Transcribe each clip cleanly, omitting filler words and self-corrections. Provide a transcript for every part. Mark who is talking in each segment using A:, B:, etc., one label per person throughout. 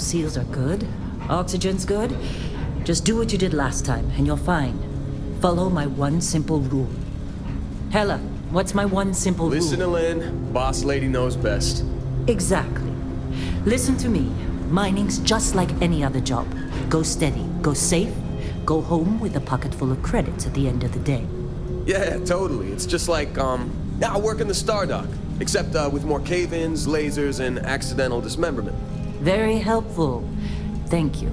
A: Seals are good. Oxygen's good. Just do what you did last time, and you're fine. Follow my one simple rule. Hella, what's my one simple rule?
B: Listen to Lynn. Boss lady knows best.
A: Exactly. Listen to me. Mining's just like any other job. Go steady, go safe, go home with a pocket full of credits at the end of the day.
B: Yeah, totally. It's just like, I work in the Star Dock. Except with more cave-ins, lasers, and accidental dismemberment.
A: Very helpful. Thank you.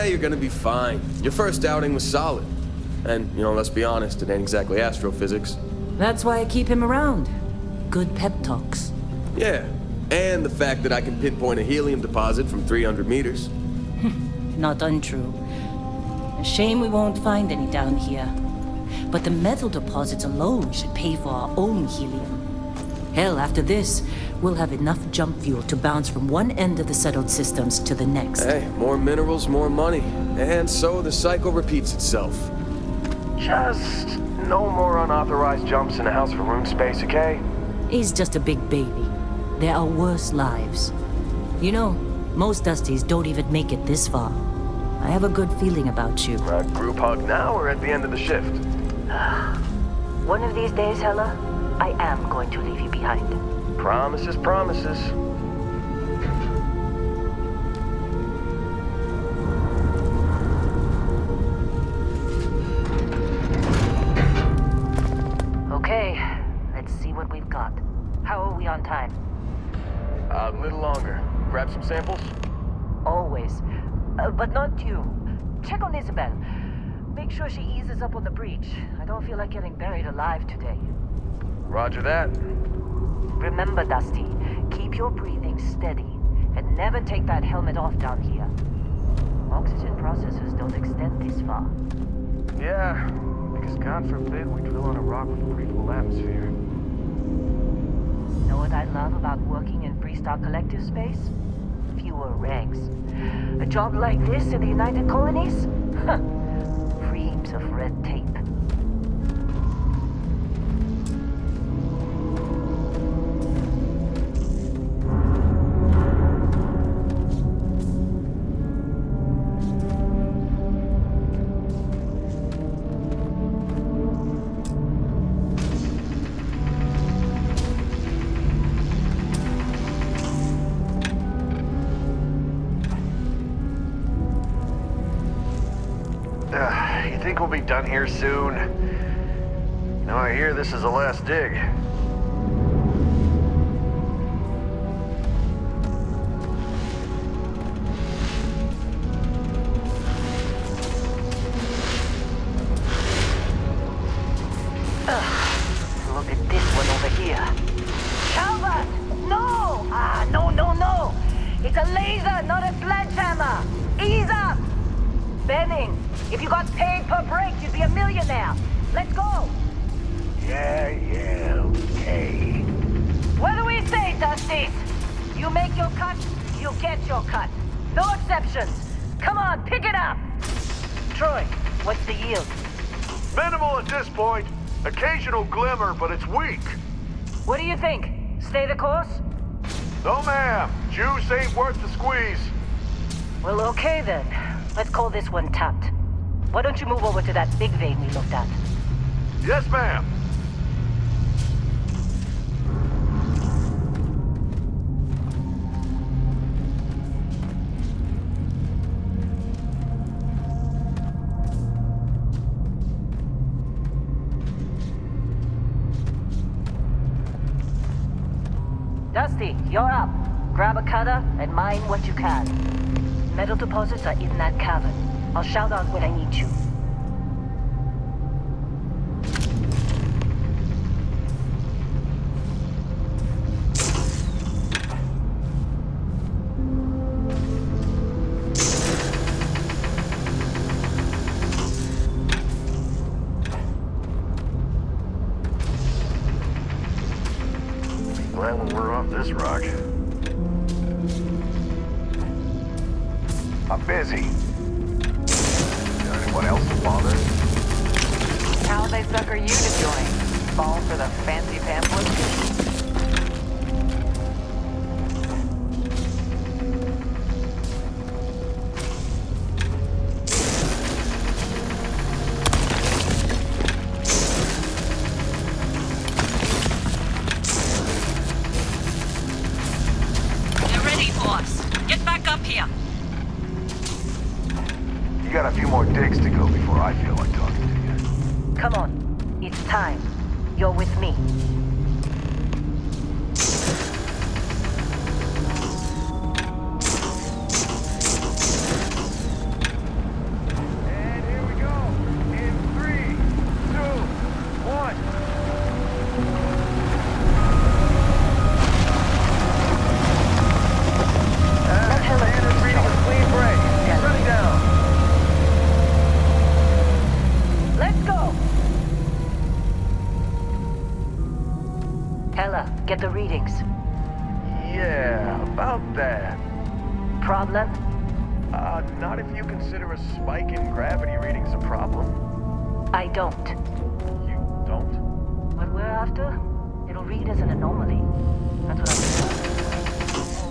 B: You're gonna be fine. Your first outing was solid. And, let's be honest, it ain't exactly astrophysics.
A: That's why I keep him around. Good pep talks.
B: Yeah, and the fact that I can pinpoint a helium deposit from 300 meters.
A: Not untrue. A shame we won't find any down here. But the metal deposits alone should pay for our own helium. Hell, after this, we'll have enough jump fuel to bounce from one end of the settled systems to the next.
B: Hey, more minerals, more money. And so the cycle repeats itself.
C: Just no more unauthorized jumps in the house for room space, okay?
A: He's just a big baby. There are worse lives. Most Dusties don't even make it this far. I have a good feeling about you.
C: A group hug now or at the end of the shift?
A: One of these days, Hella, I am going to leave you behind.
C: Promises, promises.
A: Okay, let's see what we've got. How are we on time?
C: A little longer. Grab some samples?
A: Always. But not you. Check on Isabel. Make sure she eases up on the breach. I don't feel like getting buried alive today.
C: Roger that.
A: Remember, Dusty, keep your breathing steady and never take that helmet off down here. Oxygen processors don't extend this far.
C: Yeah, because God forbid we drill on a rock with a breathable atmosphere.
A: Know what I love about working in Freestar Collective space? Fewer regs. A job like this in the United Colonies? Huh. Reams of red tape.
C: You think we'll be done here soon? I hear this is the last dig.
A: Look at this one over here. Calvert! No! No. It's a laser, not a sledgehammer. Ease up! Benning, if you got paid per break, you'd be a millionaire. Let's go!
C: Yeah, okay.
A: What do we say, Dusties? You make your cut, you get your cut. No exceptions. Come on, pick it up! Troy, what's the yield?
C: Minimal at this point. Occasional glimmer, but it's weak.
A: What do you think? Stay the course?
C: No, ma'am. Juice ain't worth the squeeze.
A: Well, okay then. Let's call this one tapped. Why don't you move over to that big vein we looked at?
C: Yes, ma'am.
A: Dusty, you're up. Grab a cutter and mine what you can. Metal deposits are in that cavern. I'll shout out when I need you.
C: Glad when we're off this rock. I'm busy. Got anyone else to bother?
D: How they sucker you to join? Fall for the fancy pamphlets?
A: boss. Get back up here.
C: You got a few more digs to go before I feel like talking to you.
D: Come on. It's time. You're with me.
C: And here we go. In 3, 2, 1. Standard reading of clean break. Shut it down.
D: Let's go! Hella, get the readings.
C: Yeah, about that.
D: Problem?
C: Not if you consider a spike in gravity readings a problem.
D: I don't.
C: You don't?
D: What we're after, it'll read as an anomaly. That's what I'm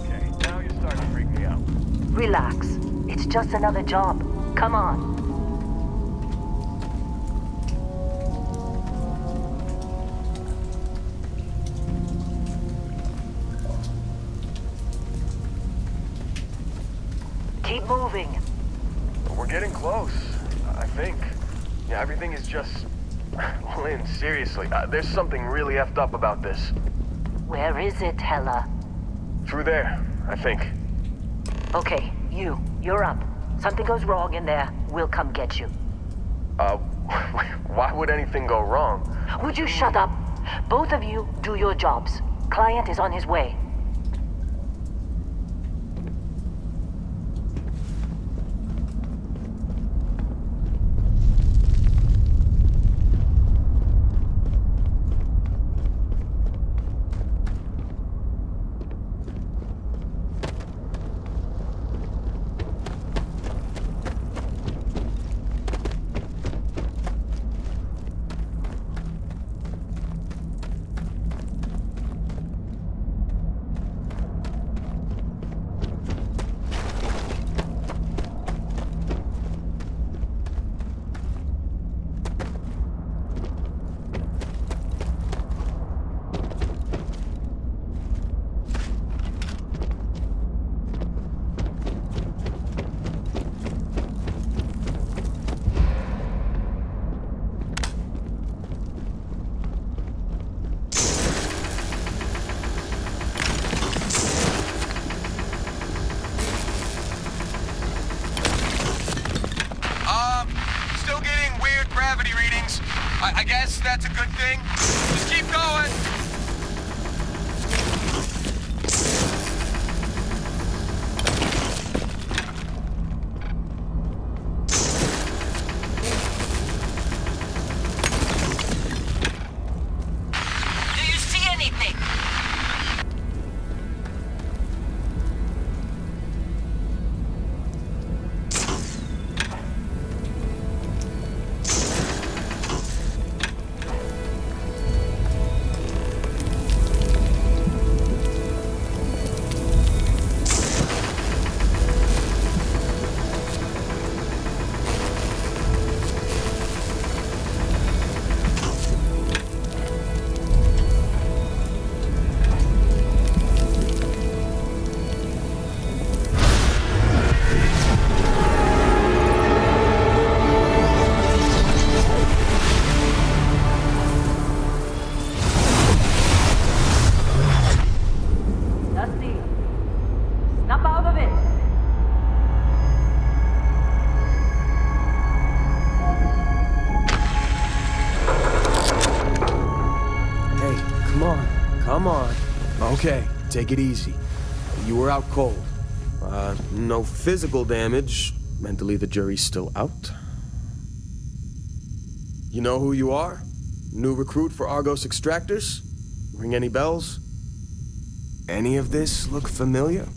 C: Okay, now you're starting to freak me out.
D: Relax. It's just another job. Come on. Keep moving.
C: We're getting close, I think. Yeah, everything is just... Lynn, seriously, there's something really effed up about this.
D: Where is it, Hella?
C: Through there, I think.
D: Okay, you're up. Something goes wrong in there, we'll come get you.
C: Why would anything go wrong?
D: Would you shut up? Both of you do your jobs. Client is on his way.
B: I guess that's a good thing. Just keep going.
A: Do you see anything?
D: Dusty, snap out of it.
B: Hey, come on. Come on. Okay, take it easy. You were out cold. No physical damage. Mentally, the jury's still out. You know who you are? New recruit for Argos Extractors? Ring any bells? Any of this look familiar?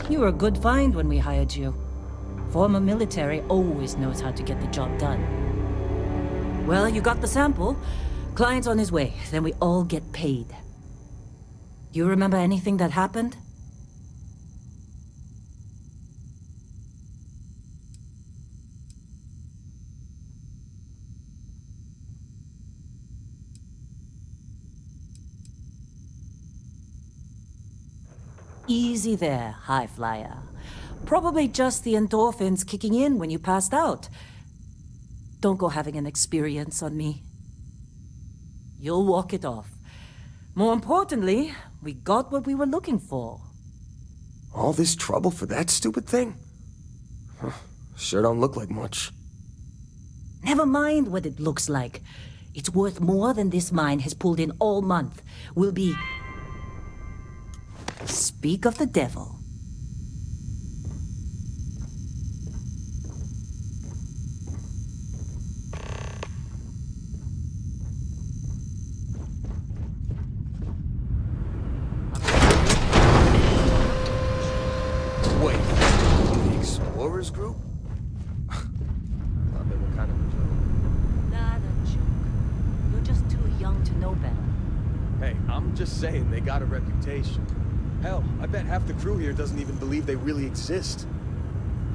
A: You were a good find when we hired you. Former military always knows how to get the job done. Well, you got the sample. Client's on his way, then we all get paid. You remember anything that happened? Easy there, high flyer. Probably just the endorphins kicking in when you passed out. Don't go having an experience on me. You'll walk it off. More importantly, we got what we were looking for.
B: All this trouble for that stupid thing? Huh, sure don't look like much.
A: Never mind what it looks like. It's worth more than this mine has pulled in all month. We'll be... Speak of the devil.
B: Wait, the Explorers group? I thought they were kind of a joke.
A: Not a joke. You're just too young to know better.
B: Hey, I'm just saying they got a reputation. Hell, I bet half the crew here doesn't even believe they really exist.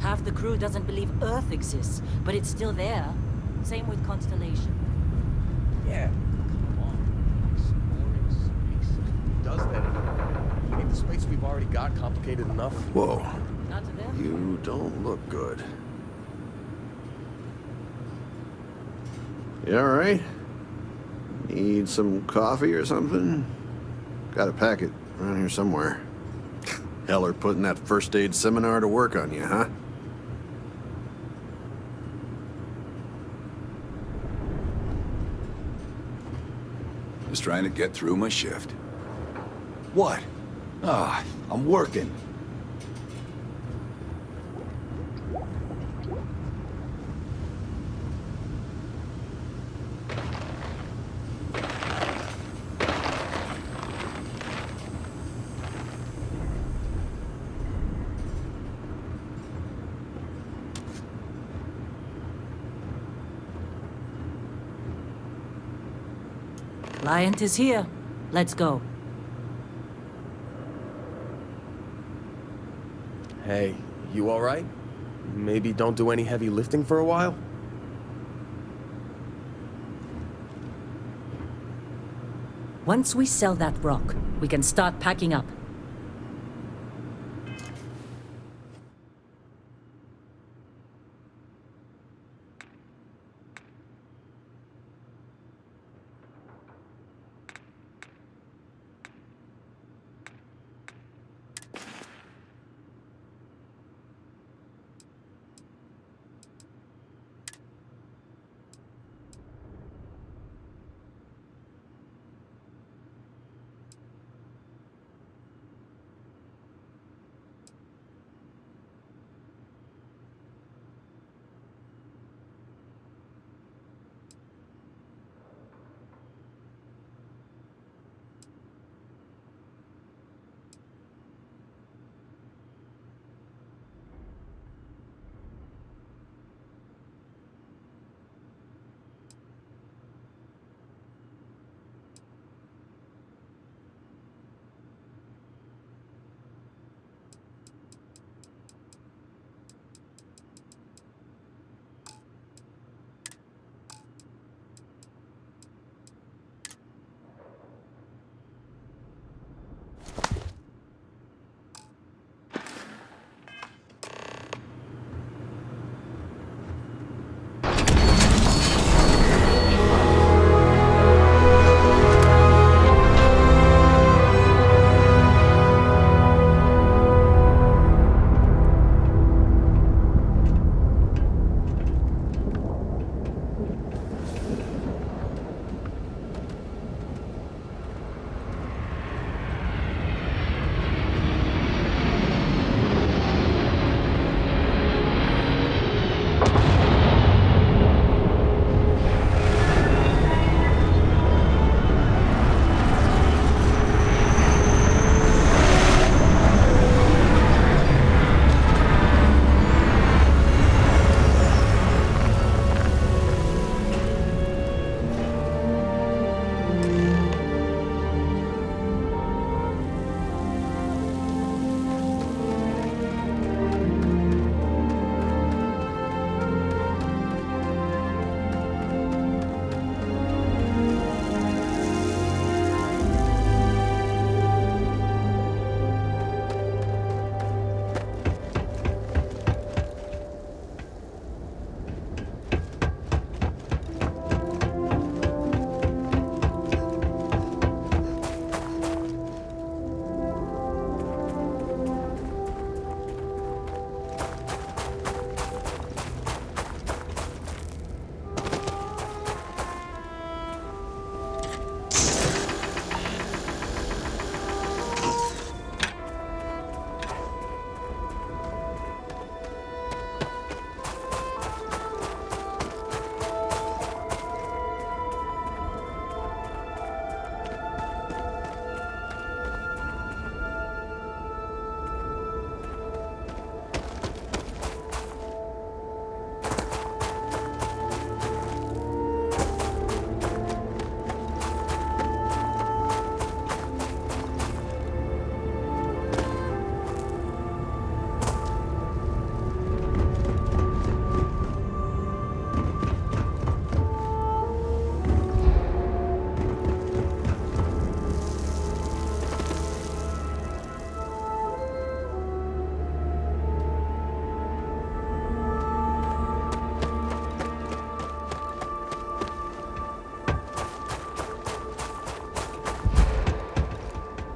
A: Half the crew doesn't believe Earth exists, but it's still there. Same with Constellation.
B: Yeah, come on. Exploring space. Who does that anymore? Ain't the space we've already got complicated enough?
E: Whoa,
A: Not to them.
E: you don't look good. You alright? Need some coffee or something? Got a packet around here somewhere. Heller putting that first aid seminar to work on you, huh?
F: Just trying to get through my shift. What? Ah, I'm working.
A: Client is here. Let's go.
B: Hey, you alright? Maybe don't do any heavy lifting for a while?
A: Once we sell that rock, we can start packing up.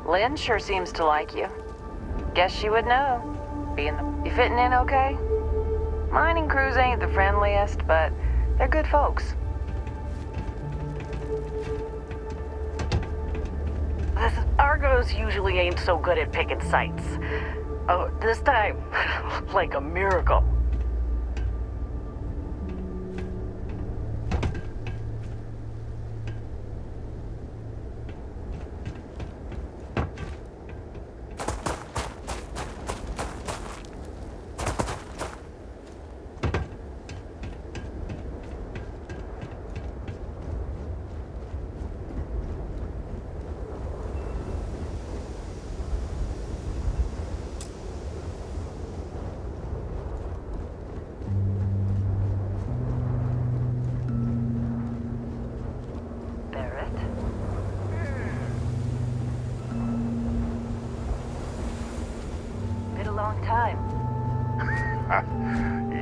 D: Lynn sure seems to like you. Guess she would know. You fitting in okay? Mining crews ain't the friendliest, but they're good folks.
G: Argos usually ain't so good at picking sites. Oh, this time, like a miracle.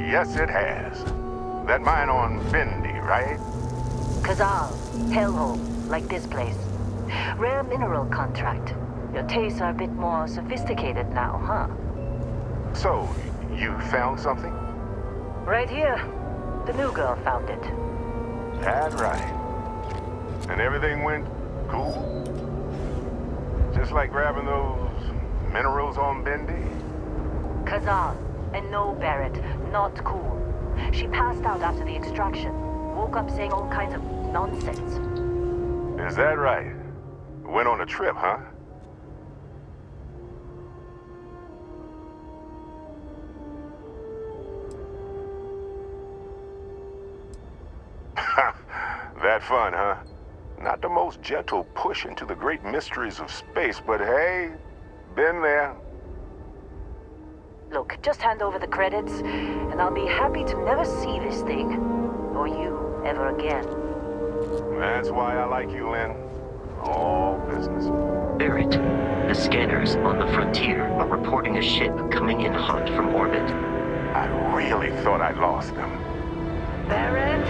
H: Yes, it has. That mine on Bendy, right?
I: Kazal, hellhole, like this place. Rare mineral contract. Your tastes are a bit more sophisticated now, huh?
H: So, you found something?
I: Right here. The new girl found it.
H: That's right. And everything went cool? Just like grabbing those minerals on Bendy?
I: Kazal, and no, Barrett, not cool. She passed out after the extraction. Woke up saying all kinds of nonsense.
H: Is that right? Went on a trip, huh? That fun, huh? Not the most gentle push into the great mysteries of space, but hey, been there.
I: Look, just hand over the credits, and I'll be happy to never see this thing, or you, ever again.
H: That's why I like you, Lynn. All business.
J: Barrett, the scanners on the frontier are reporting a ship coming in hot from orbit.
H: I really thought I'd lost them.
I: Barrett?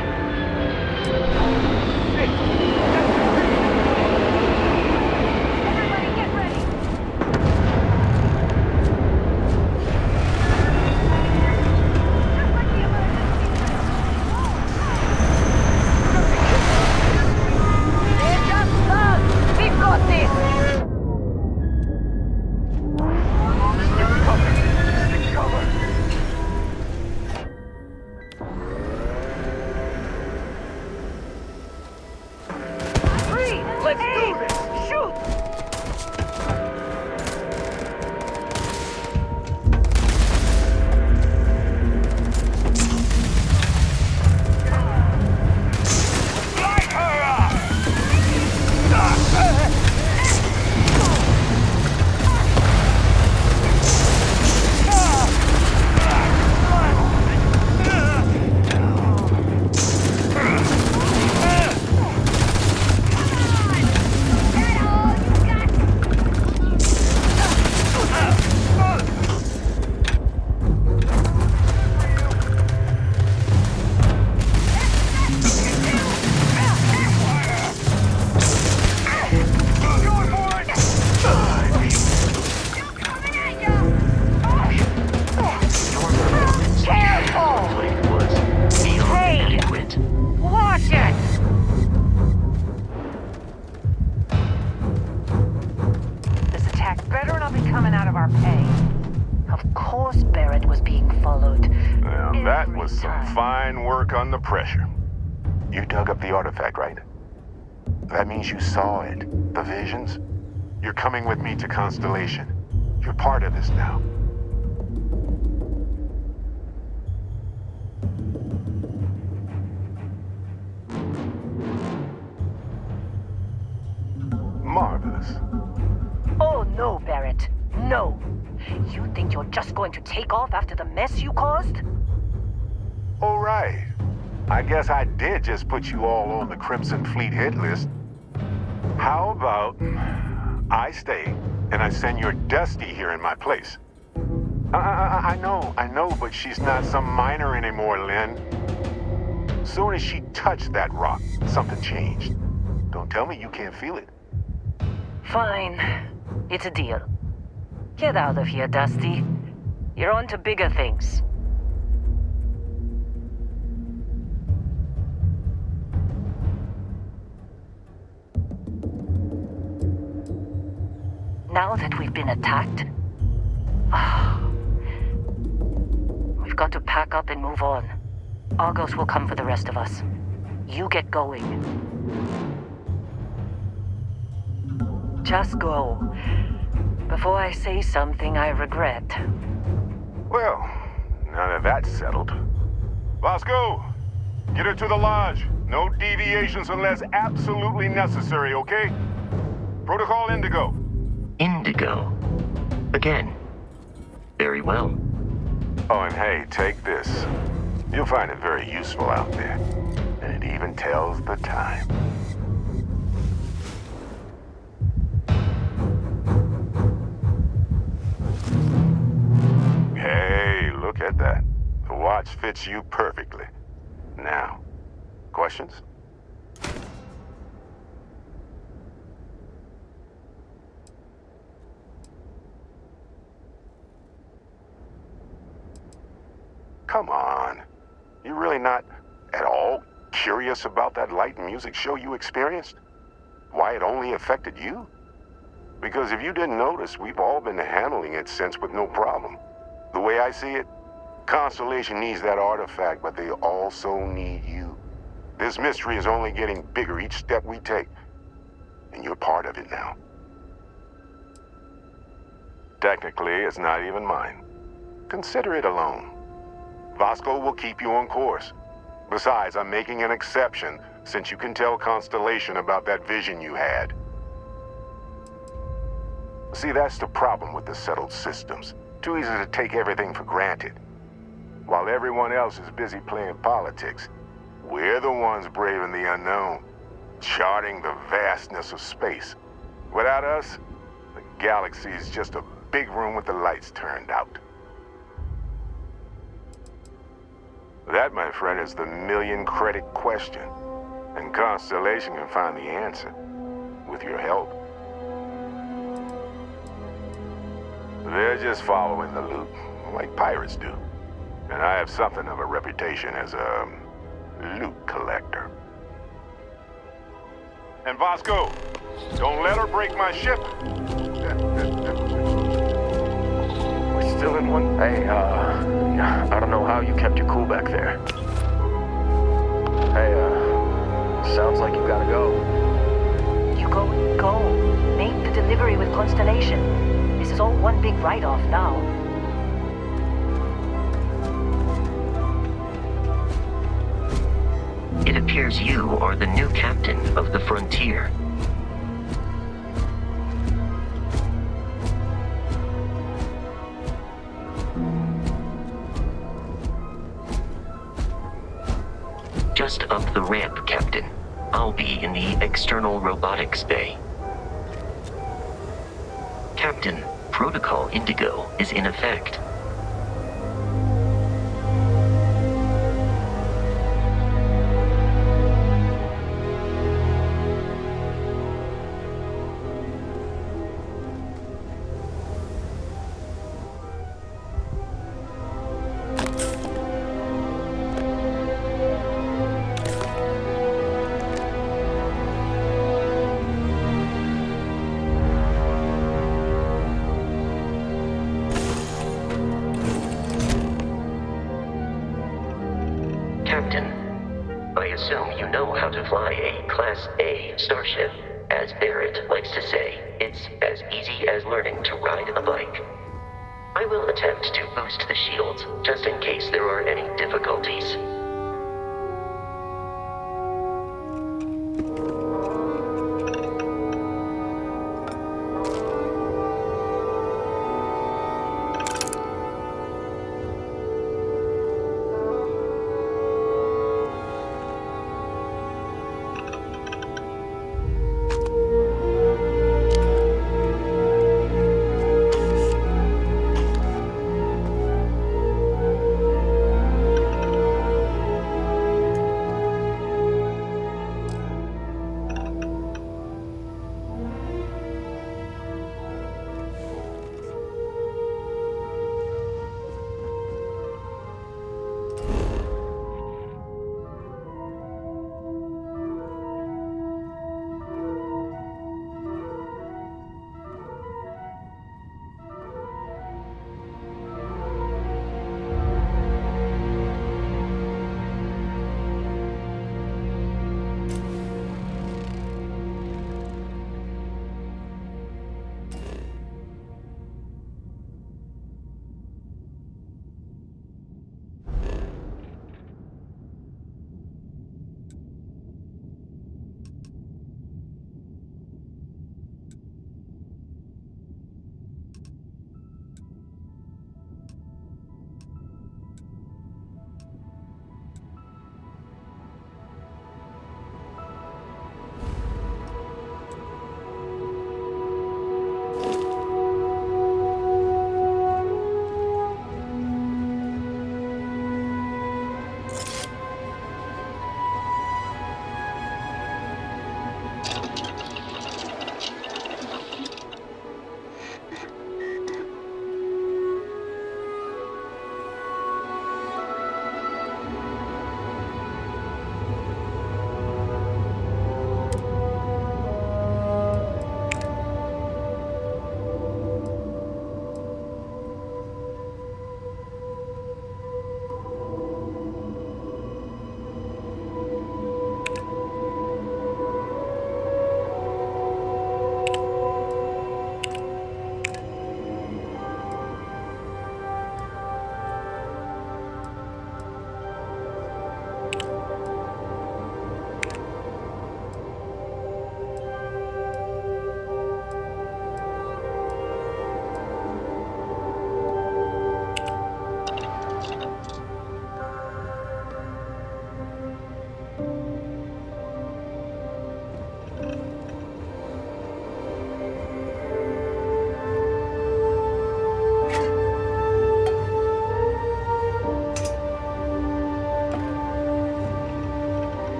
I: Everybody get ready! Just like the emergency They're just done! We've got this! Let's do this! Shoot!
H: Light her up! That was some fine work under pressure. You dug up the artifact, right? That means you saw it. The visions? You're coming with me to Constellation. You're part of this now. Marvelous.
I: Oh, no, Barrett. No. You think you're just going to take off after the mess you caused?
H: All right. I guess I did just put you all on the Crimson Fleet hit list. How about I stay and I send your Dusty here in my place? I know, but she's not some miner anymore, Lynn. Soon as she touched that rock, something changed. Don't tell me you can't feel it.
I: Fine. It's a deal. Get out of here, Dusty. You're on to bigger things. Now that we've been attacked, we've got to pack up and move on. Argos will come for the rest of us. You get going. Just go. Before I say something I regret.
H: Well, now that that's settled. Bosco, get her to the lodge. No deviations unless absolutely necessary, okay? Protocol Indigo.
J: Indigo? Again? Very well.
H: Oh, and hey, take this. You'll find it very useful out there. And it even tells the time. Hey, look about that. The watch fits you perfectly. Now, questions? Come on. You're really not at all curious about that light and music show you experienced? Why it only affected you? Because if you didn't notice, we've all been handling it since with no problem. The way I see it, Constellation needs that artifact, but they also need you. This mystery is only getting bigger each step we take, and you're part of it now. Technically, it's not even mine. Consider it a loan. Vasco will keep you on course. Besides, I'm making an exception since you can tell Constellation about that vision you had. See, that's the problem with the settled systems. Too easy to take everything for granted. While everyone else is busy playing politics, we're the ones braving the unknown, charting the vastness of space. Without us, the galaxy is just a big room with the lights turned out. That, my friend, is the million-credit question. And Constellation can find the answer, with your help. They're just following the loot, like pirates do. And I have something of a reputation as a loot collector. And Vasco, don't let her break my ship.
C: We're still in one? Hey, I don't know how you kept your cool back there. Hey, sounds like you gotta go.
I: You go. Make the delivery with Constellation. This is all one big write-off now.
J: It appears you are the new captain of the Frontier. Just up the ramp, Captain. I'll be in the external robotics bay. Captain, Protocol Indigo is in effect. Captain, I assume you know how to fly a Class A starship. As Barrett likes to say, it's as easy as learning to ride a bike. I will attempt to boost the shields, just in case there are any difficulties.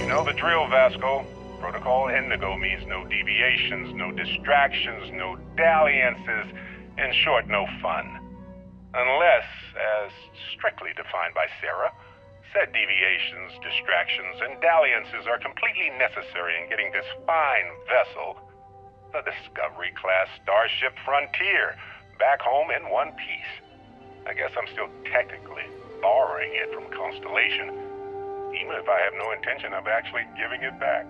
H: You know the drill, Vasco. Protocol Indigo means no deviations, no distractions, no dalliances, in short, no fun. Unless, as strictly defined by Sarah, said deviations, distractions, and dalliances are completely necessary in getting this fine vessel, the Discovery-class Starship Frontier, back home in one piece. I guess I'm still technically borrowing it from Constellation, even if I have no intention of actually giving it back.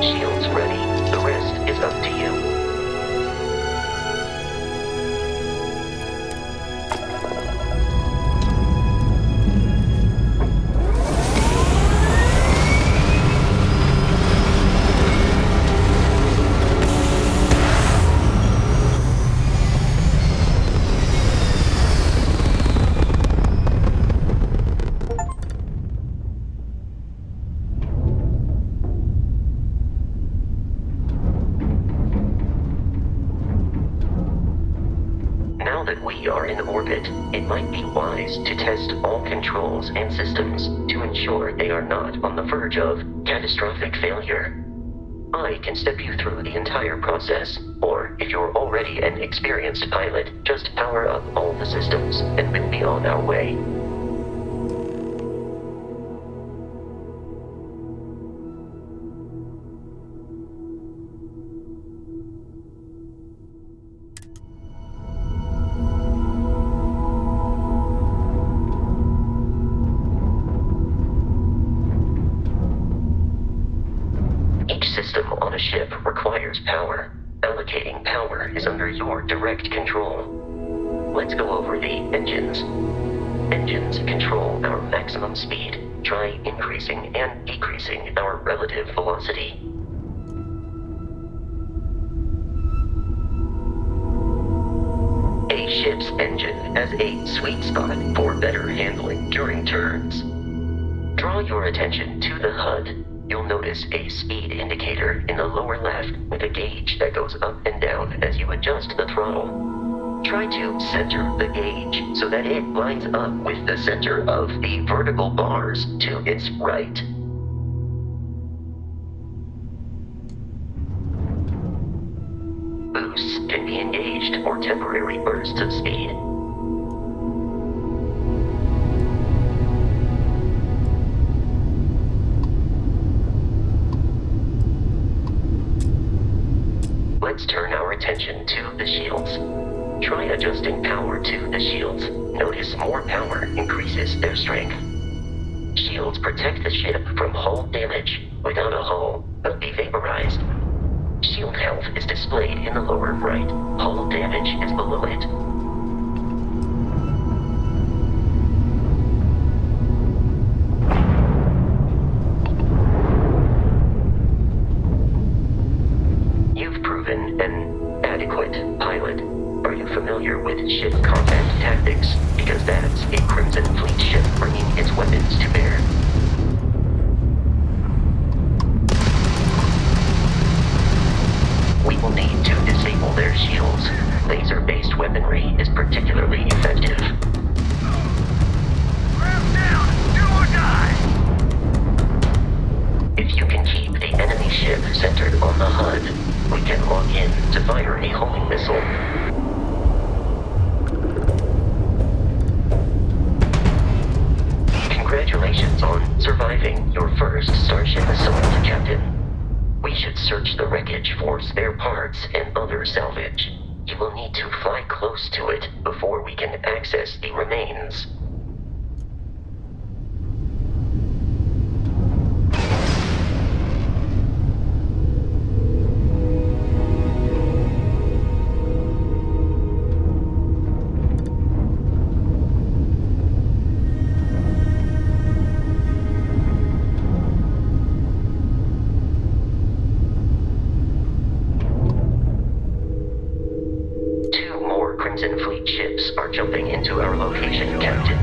J: Shields ready. The rest is up to you. Now that we are in orbit, it might be wise to test all controls and systems to ensure they are not on the verge of catastrophic failure. I can step you through the entire process, or if you're already an experienced pilot, just power up all the systems and we'll be on our way. Each system on a ship requires power. Allocating power is under your direct control. Let's go over the engines. Engines control our maximum speed. Try increasing and decreasing our relative velocity. A ship's engine has a sweet spot for better handling during turns. Draw your attention to the HUD. You'll notice a speed indicator in the lower left with a gauge that goes up and down as you adjust the throttle. Try to center the gauge so that it lines up with the center of the vertical bars to its right. Boosts can be engaged for temporary bursts of speed. Let's turn our attention to the shields. Try adjusting power to the shields. Notice more power increases their strength. Shields protect the ship from hull damage. Without a hull, they'll be vaporized. Shield health is displayed in the lower right. Hull damage is below it. An adequate pilot. Are you familiar with ship combat tactics? Because that's a Crimson Fleet ship bringing its weapons to bear. We will need to disable their shields. Laser-based weaponry is particularly effective.
K: Ramp down! Do or die!
J: If you can keep the enemy ship centered on the HUD, we can lock in to fire a homing missile. Congratulations on surviving your first Starship assault, Captain. We should search the wreckage for spare parts and other salvage. You will need to fly close to it before we can access the remains. ships are jumping into our location, Captain.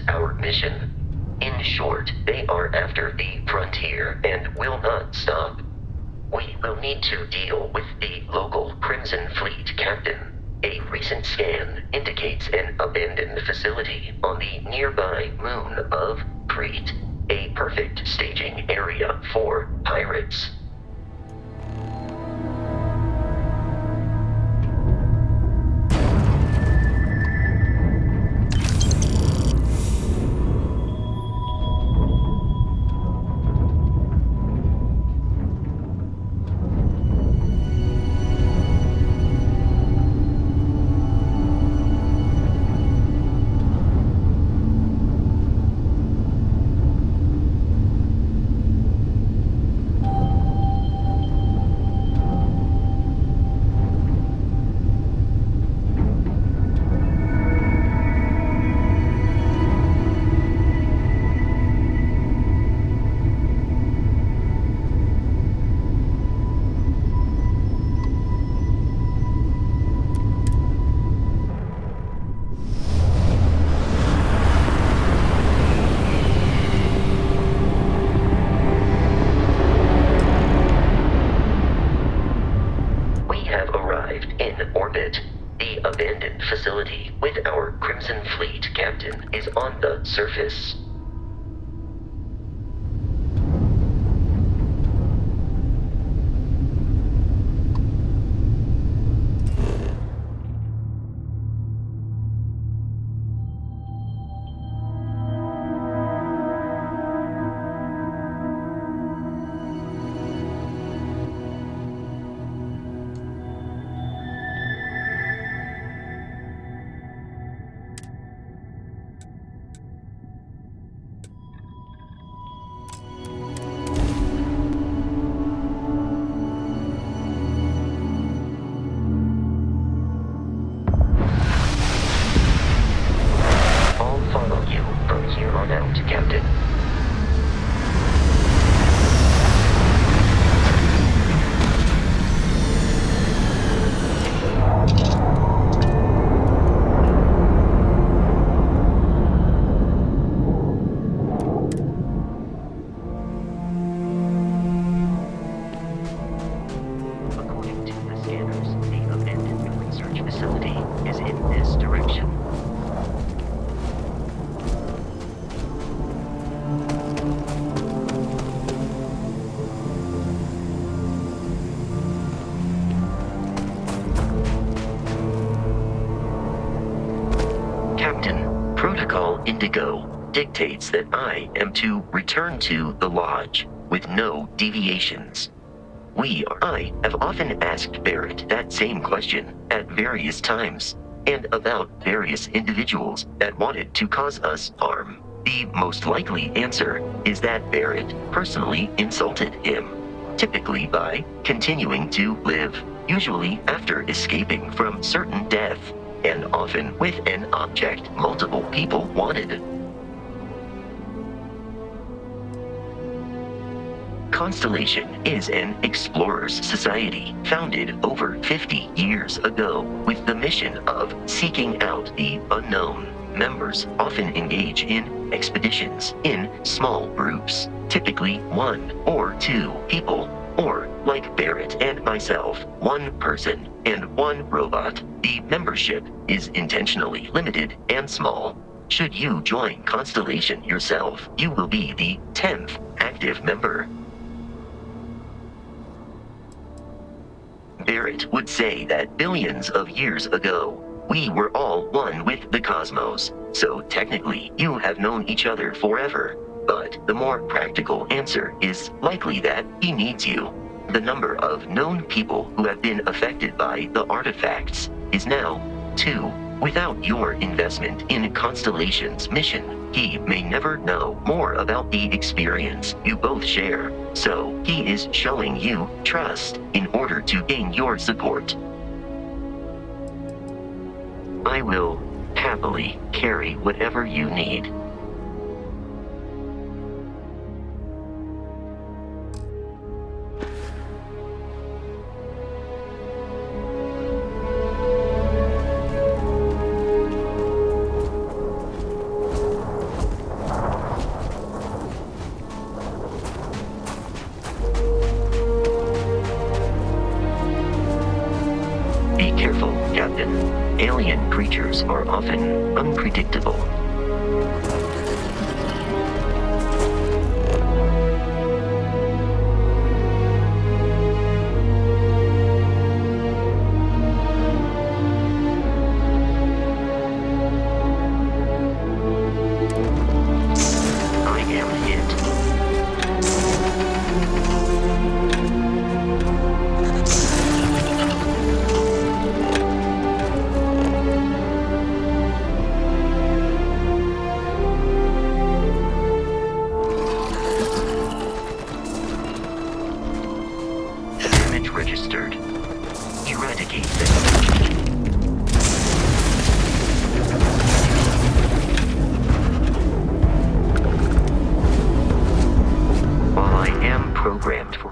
J: Our mission. In short, they are after the frontier and will not stop. We will need to deal with the local Crimson Fleet captain. A recent scan indicates an abandoned facility on the nearby moon of Crete, a perfect staging area for pirates. Facility with our Crimson Fleet captain is on the surface. Captain. According to the scanners, the abandoned research facility is in this direction. Captain, Protocol Indigo. dictates that I am to return to the Lodge with no deviations. I have often asked Barrett that same question at various times, and about various individuals that wanted to cause us harm. The most likely answer is that Barrett personally insulted him, typically by continuing to live, usually after escaping from certain death, and often with an object multiple people wanted. Constellation is an explorers society founded over 50 years ago with the mission of seeking out the unknown. Members often engage in expeditions in small groups, typically 1 or 2 people, or like Barrett and myself, 1 person and 1 robot. The membership is intentionally limited and small. Should you join Constellation yourself, you will be the 10th active member. Barrett would say that billions of years ago, we were all one with the cosmos, so technically you have known each other forever. But the more practical answer is likely that he needs you. The number of known people who have been affected by the artifacts is now 2. Without your investment in Constellation's mission, he may never know more about the experience you both share. So he is showing you trust in order to gain your support. I will happily carry whatever you need. Be careful, Captain. Alien creatures are often unpredictable. I am hit. Damage registered. Eradicate them. While I am programmed for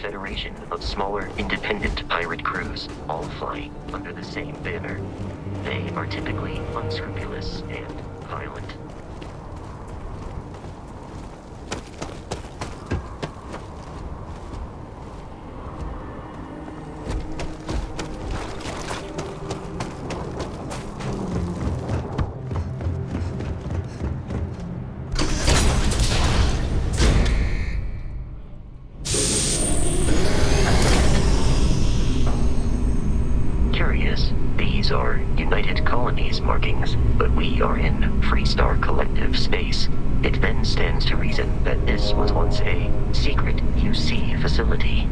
J: Federation of smaller, independent pirate crews, all flying under the same banner. They are typically unscrupulous and violent. These are United Colonies markings, but we are in Freestar Collective space. It then stands to reason that this was once a secret UC facility.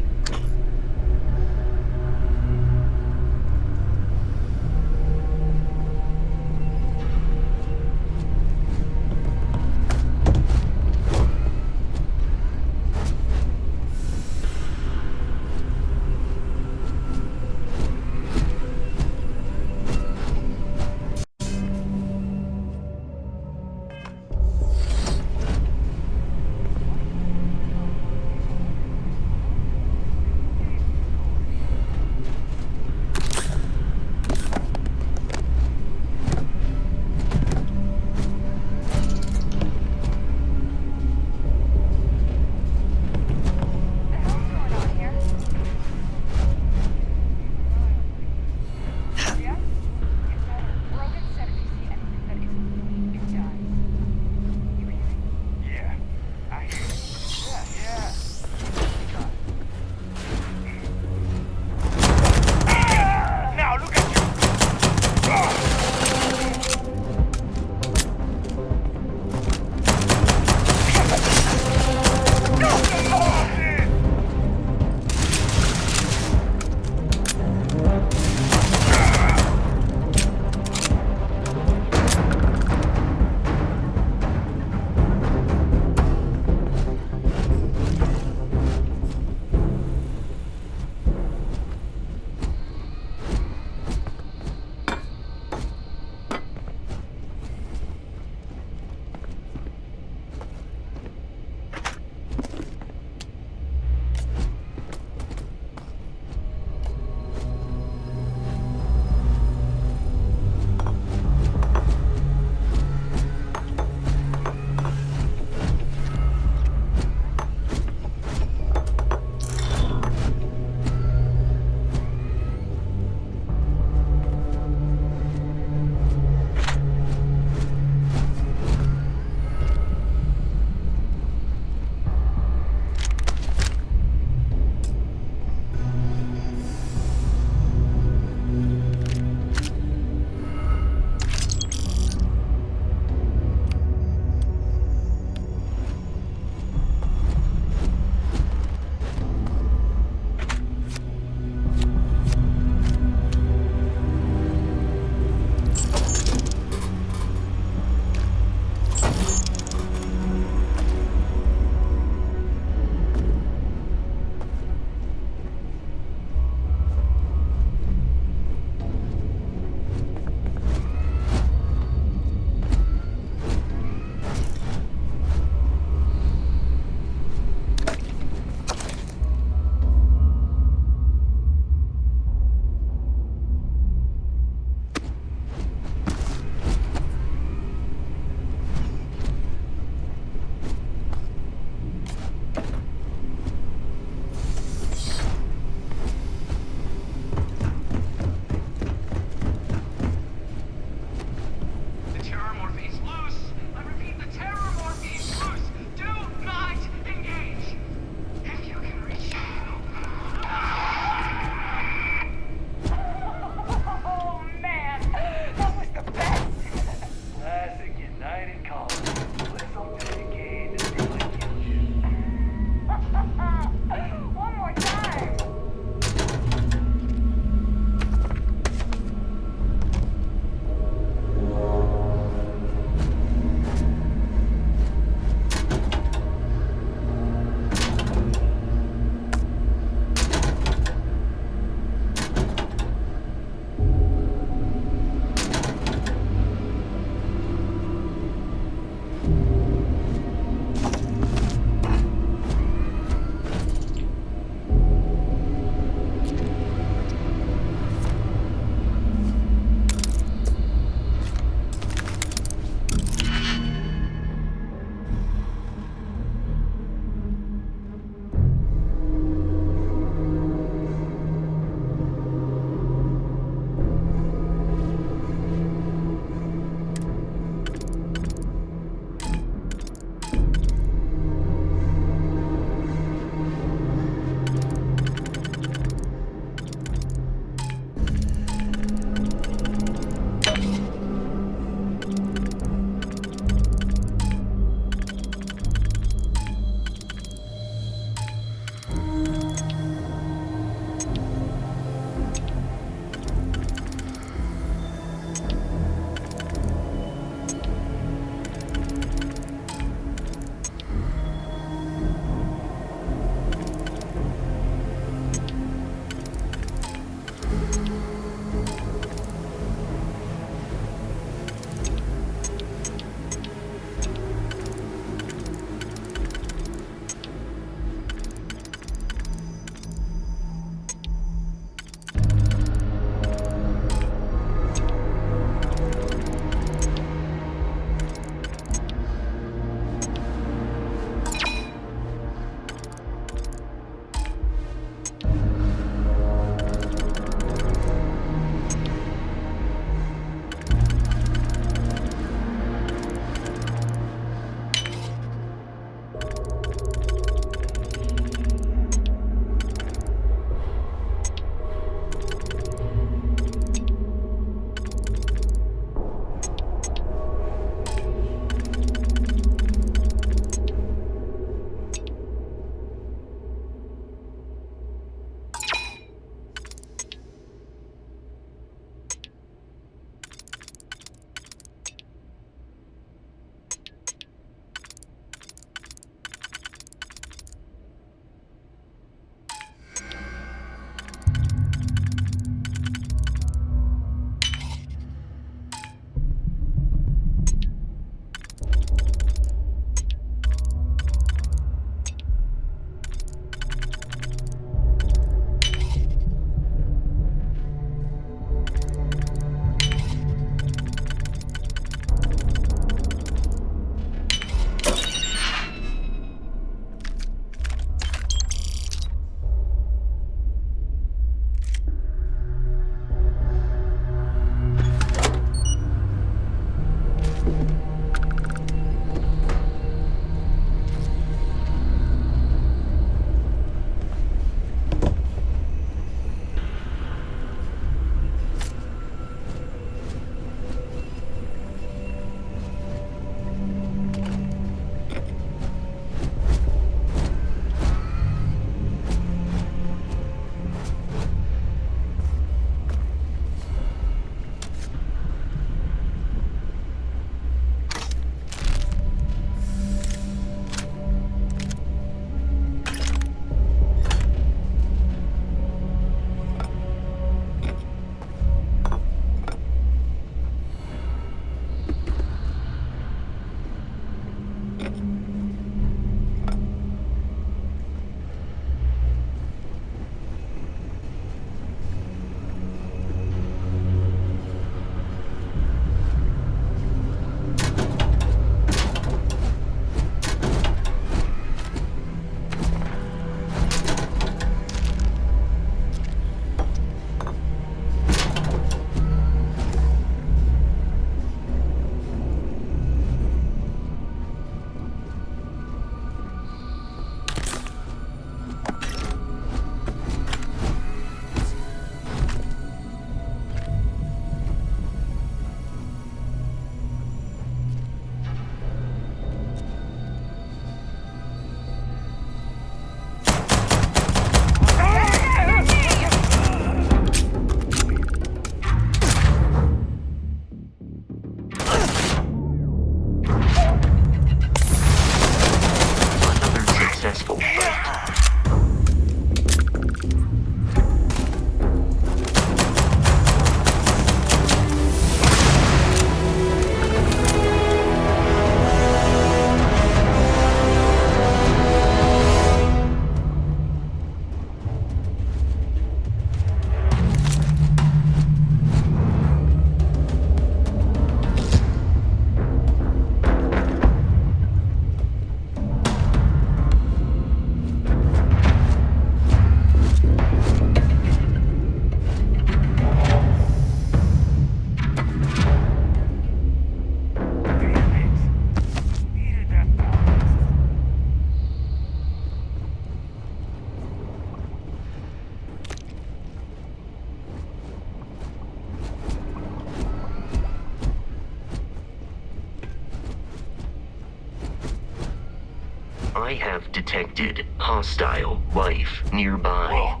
J: I have detected hostile life nearby.
K: Whoa.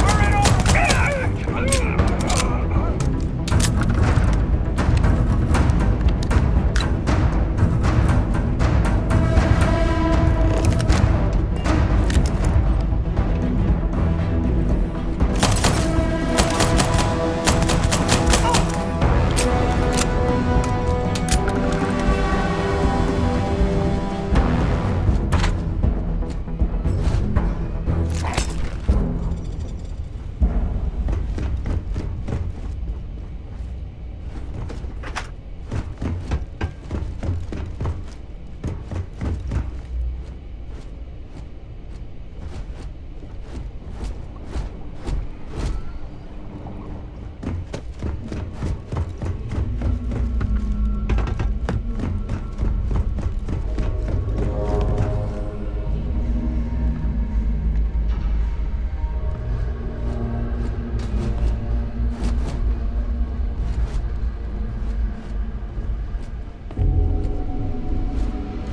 K: We're in over.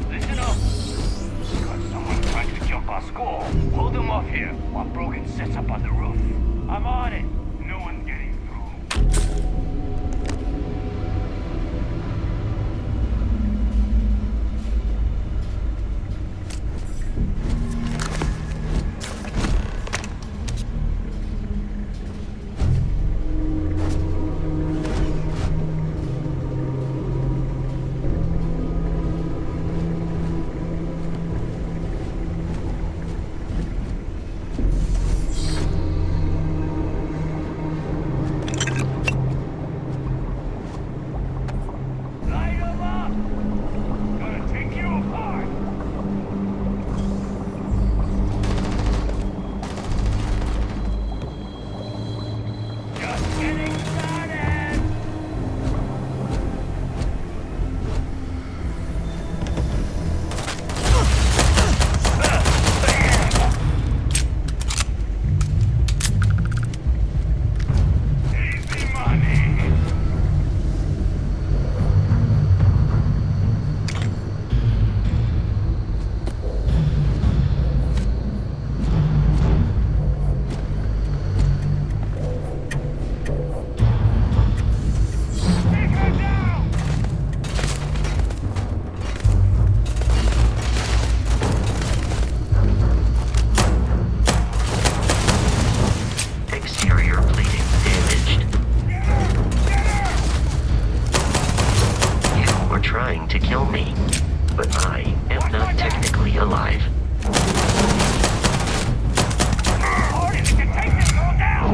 K: Listen up. Got someone trying to jump our school. Hold them off here while Brogan sets up on the roof. I'm on it. No one's getting through. Light 'em up! Gonna take you apart! Just getting started! Easy money! Take her down!
J: Exterior plating damaged. You were trying to kill me, but I am not technically alive.
K: Hardest you can take this girl down!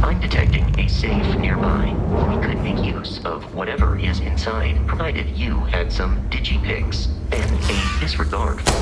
J: I'm detecting a safe nearby. We could make use of whatever is inside, provided you had some digipics and a disregard for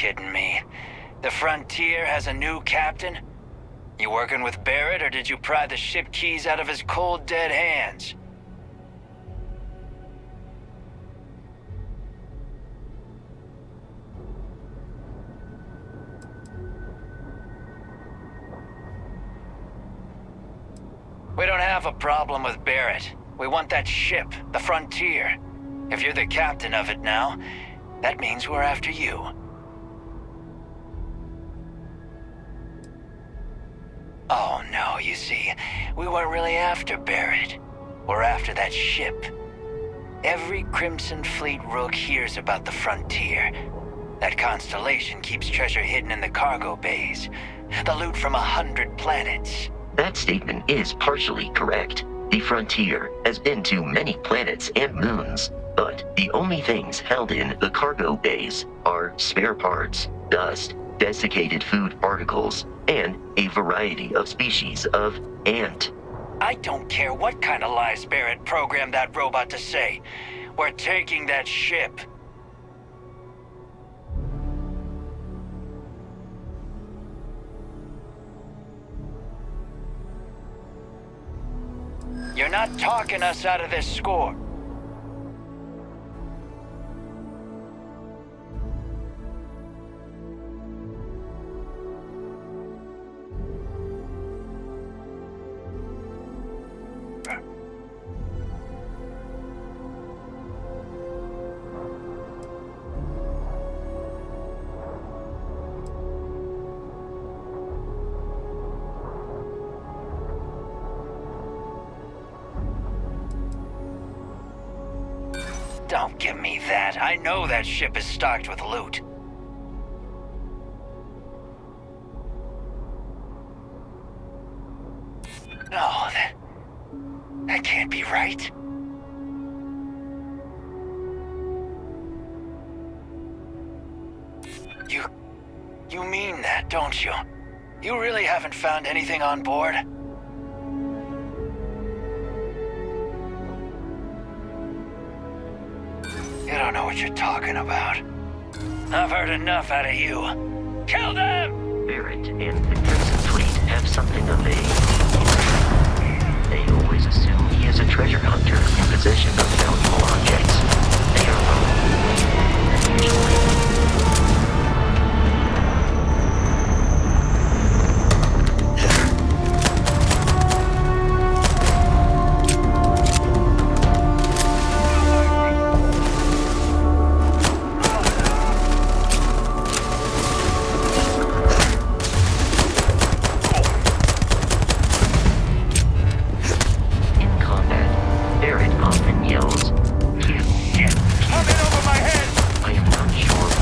K: kidding me? The Frontier has a new captain? You working with Barrett, or did you pry the ship keys out of his cold, dead hands? We don't have a problem with Barrett. We want that ship, the Frontier. If you're the captain of it now, that means we're after you. Oh no, you see, we weren't really after Barrett. We're after that ship. Every Crimson Fleet rook hears about the Frontier. That constellation keeps treasure hidden in the cargo bays. The loot from 100 planets.
J: That statement is partially correct. The Frontier has been to many planets and moons, but the only things held in the cargo bays are spare parts, dust, desiccated food particles, and a variety of species of ant.
K: I don't care what kind of lies Barrett programmed that robot to say. We're taking that ship. You're not talking us out of this score. Don't give me that. I know that ship is stocked with loot. No, that can't be right. You mean that, don't you? You really haven't found anything on board? You don't know what you're talking about. I've heard enough out of you. Kill them!
J: Barrett and the Crimson Fleet have something of a... They always assume he is a treasure hunter in possession of valuable objects. They are wrong. Usually. Yells, "Kill, get, coming over my head!" I am not sure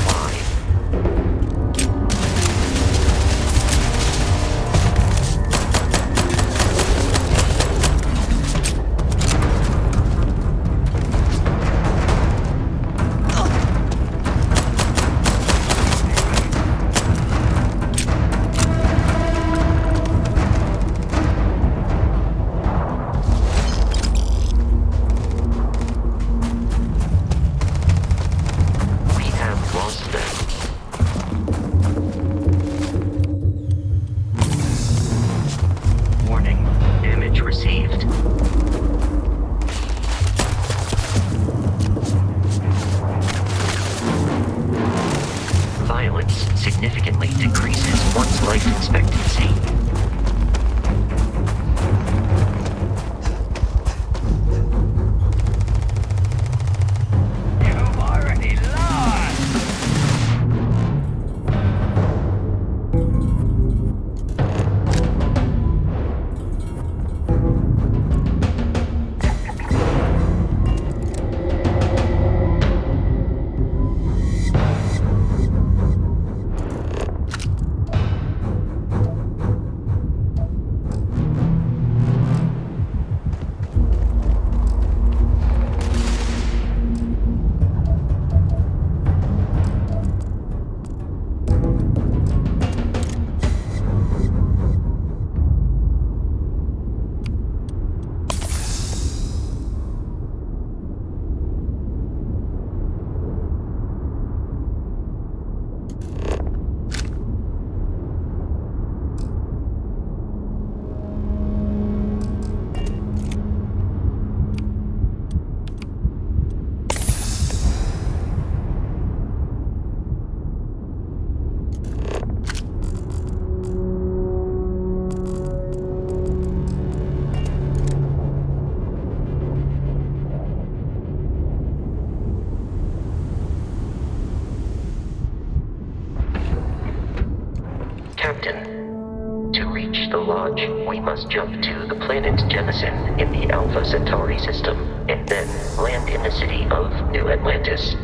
J: To reach the lodge, we must jump to the planet Jemison in the Alpha Centauri system, and then land in the city of New Atlantis.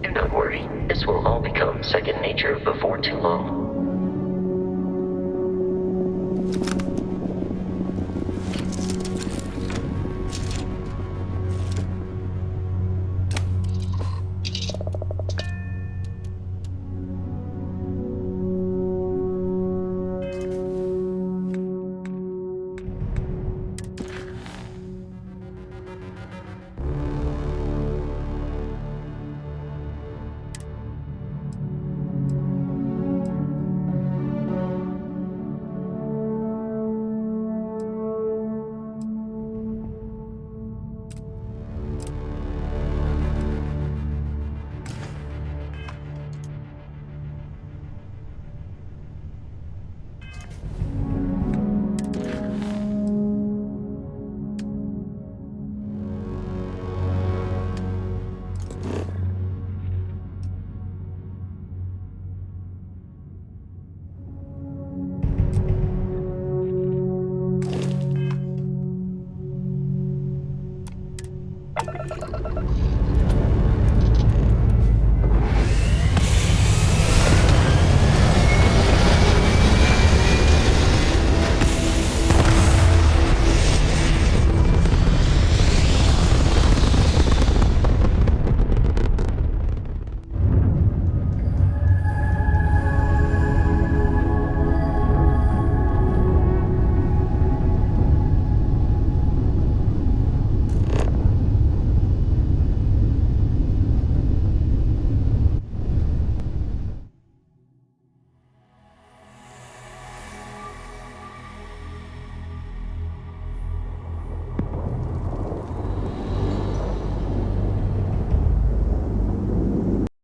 J: Do not worry, this will all become second nature before too long.